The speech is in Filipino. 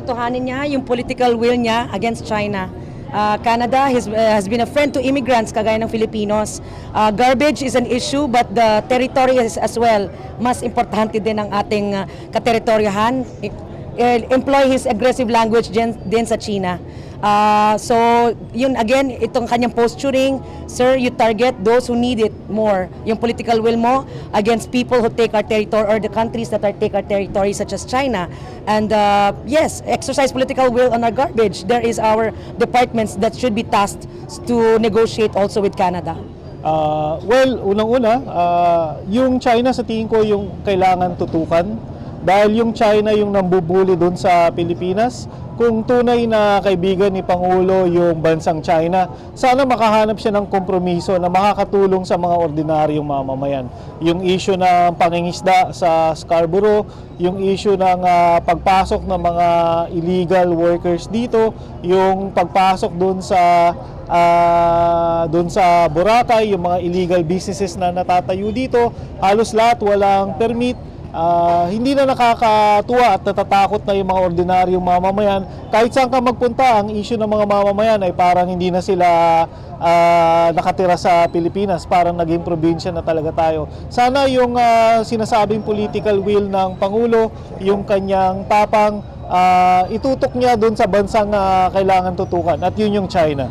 tutuhanin niya yung political will niya against China. Canada has been a friend to immigrants kagaya ng Filipinos. Garbage is an issue but the territory is as well. Mas importante din ang ating kateritoryahan. Employ his aggressive language din sa China. So, yun again, itong kanyang posturing, sir, you target those who need it more. Yung political will mo against people who take our territory or the countries that take our territory such as China. And yes, exercise political will on our garbage. There is our departments that should be tasked to negotiate also with Canada. Well, unang-una, yung China sa tingin ko yung kailangan tutukan dahil yung China yung nambubuli doon sa Pilipinas. Kung tunay na kaibigan ni Pangulo yung bansang China, sana makahanap siya ng kompromiso na makakatulong sa mga ordinaryong mamamayan. Yung issue ng pangingisda sa Scarborough, yung issue ng pagpasok ng mga illegal workers dito, yung pagpasok doon sa Boracay, yung mga illegal businesses na natatayo dito, halos lahat walang permit. Hindi na nakakatuwa at natatakot na yung mga ordinaryong mamamayan. Kahit saan ka magpunta, ang issue ng mga mamamayan ay parang hindi na sila nakatira sa Pilipinas, parang naging probinsya na talaga tayo. Sana yung sinasabing political will ng Pangulo, yung kanyang tapang, itutok niya dun sa bansang kailangan tutukan, at yun yung China.